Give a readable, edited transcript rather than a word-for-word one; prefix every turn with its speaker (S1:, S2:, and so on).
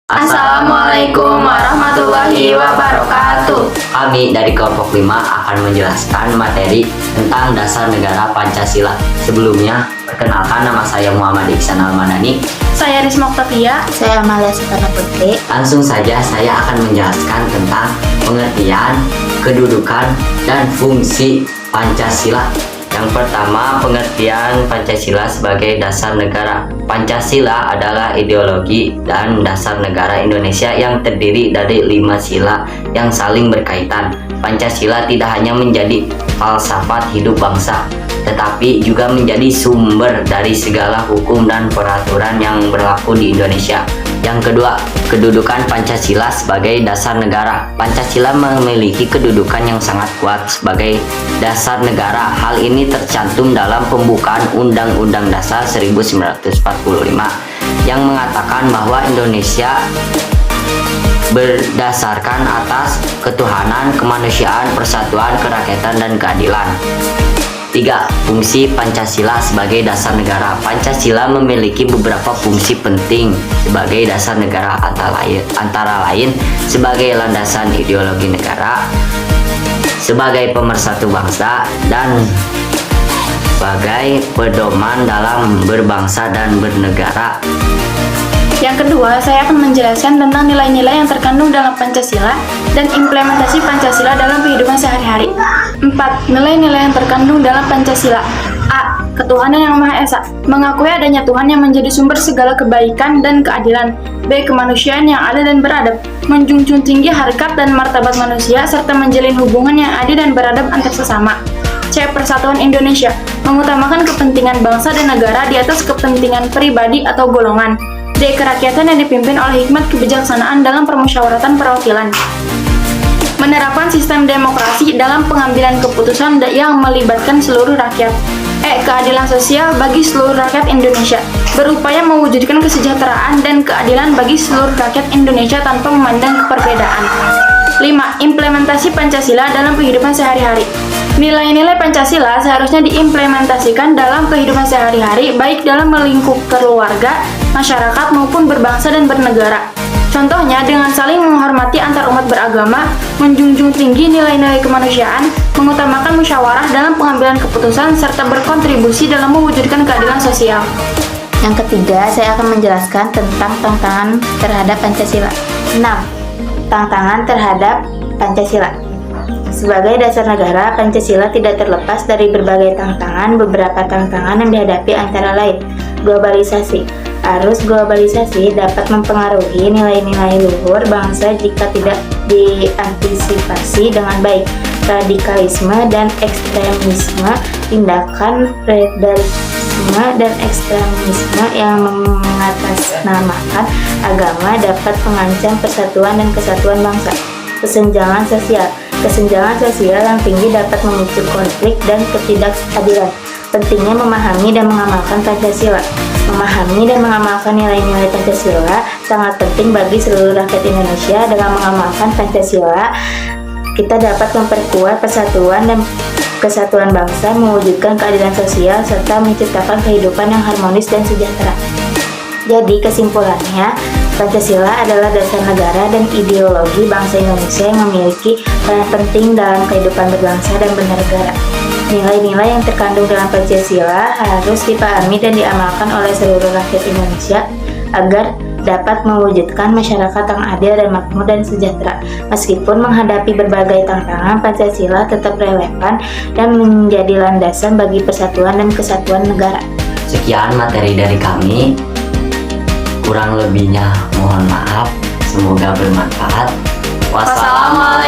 S1: Assalamualaikum warahmatullahi wabarakatuh.
S2: Kami dari kelompok 5 akan menjelaskan materi tentang dasar negara Pancasila. Sebelumnya, perkenalkan nama saya Muhammad Iksan Almadani.
S1: Saya Risma Octavia.
S3: Saya Amalia Soekarno Putri.
S2: Langsung saja saya akan menjelaskan tentang pengertian, kedudukan, dan fungsi Pancasila. Yang pertama, pengertian Pancasila sebagai dasar negara. Pancasila adalah ideologi dan dasar negara Indonesia yang terdiri dari 5 sila yang saling berkaitan. Pancasila tidak hanya menjadi falsafat hidup bangsa, tetapi juga menjadi sumber dari segala hukum dan peraturan yang berlaku di Indonesia. Yang kedua, kedudukan Pancasila sebagai dasar negara. Pancasila memiliki kedudukan yang sangat kuat sebagai dasar negara. Hal ini tercantum dalam pembukaan Undang-Undang Dasar 1945 yang mengatakan bahwa Indonesia berdasarkan atas ketuhanan, kemanusiaan, persatuan, kerakyatan, dan keadilan. 3. Fungsi Pancasila sebagai dasar negara. Pancasila memiliki beberapa fungsi penting sebagai dasar negara, antara lain sebagai landasan ideologi negara, sebagai pemersatu bangsa, dan sebagai pedoman dalam berbangsa dan bernegara.
S1: Yang kedua, saya akan menjelaskan tentang nilai-nilai yang terkandung dalam Pancasila dan implementasi Pancasila dalam kehidupan sehari-hari. 4. Nilai-nilai yang terkandung dalam Pancasila. A. Ketuhanan yang Maha Esa, mengakui adanya Tuhan yang menjadi sumber segala kebaikan dan keadilan. B. Kemanusiaan yang adil dan beradab, menjunjung tinggi harkat dan martabat manusia serta menjalin hubungan yang adil dan beradab antar sesama. C. Persatuan Indonesia, mengutamakan kepentingan bangsa dan negara di atas kepentingan pribadi atau golongan. D. Kerakyatan yang dipimpin oleh hikmat kebijaksanaan dalam permusyawaratan perwakilan, menerapkan sistem demokrasi dalam pengambilan keputusan yang melibatkan seluruh rakyat. E. Keadilan sosial bagi seluruh rakyat Indonesia, berupaya mewujudkan kesejahteraan dan keadilan bagi seluruh rakyat Indonesia tanpa memandang perbedaan. 5. Implementasi Pancasila dalam kehidupan sehari-hari. Nilai-nilai Pancasila seharusnya diimplementasikan dalam kehidupan sehari-hari, baik dalam lingkup keluarga, masyarakat, maupun berbangsa dan bernegara. Contohnya dengan saling menghormati antar umat beragama, menjunjung tinggi nilai-nilai kemanusiaan, mengutamakan musyawarah dalam pengambilan keputusan, serta berkontribusi dalam mewujudkan keadilan sosial.
S3: Yang ketiga, saya akan menjelaskan tentang tantangan terhadap Pancasila. 6. Tantangan terhadap Pancasila. Sebagai dasar negara, Pancasila tidak terlepas dari berbagai tantangan. Beberapa tantangan yang dihadapi antara lain: globalisasi. Arus globalisasi dapat mempengaruhi nilai-nilai luhur bangsa jika tidak diantisipasi dengan baik. Radikalisme dan ekstremisme, tindakan radikalisme dan ekstremisme yang mengatasnamakan agama dapat mengancam persatuan dan kesatuan bangsa. Kesenjangan sosial. Kesenjangan sosial yang tinggi dapat memicu konflik dan ketidakadilan. Pentingnya memahami dan mengamalkan Pancasila. Memahami dan mengamalkan nilai-nilai Pancasila sangat penting bagi seluruh rakyat Indonesia. Dengan mengamalkan Pancasila, kita dapat memperkuat persatuan dan kesatuan bangsa, mewujudkan keadilan sosial, serta menciptakan kehidupan yang harmonis dan sejahtera. Jadi kesimpulannya, Pancasila adalah dasar negara dan ideologi bangsa Indonesia yang memiliki peran penting dalam kehidupan berbangsa dan bernegara. Nilai-nilai yang terkandung dalam Pancasila harus dipahami dan diamalkan oleh seluruh rakyat Indonesia agar dapat mewujudkan masyarakat yang adil dan makmur dan sejahtera. Meskipun menghadapi berbagai tantangan, Pancasila tetap relevan dan menjadi landasan bagi persatuan dan kesatuan negara.
S2: Sekian materi dari kami. Kurang lebihnya mohon maaf. Semoga bermanfaat. Wassalamualaikum.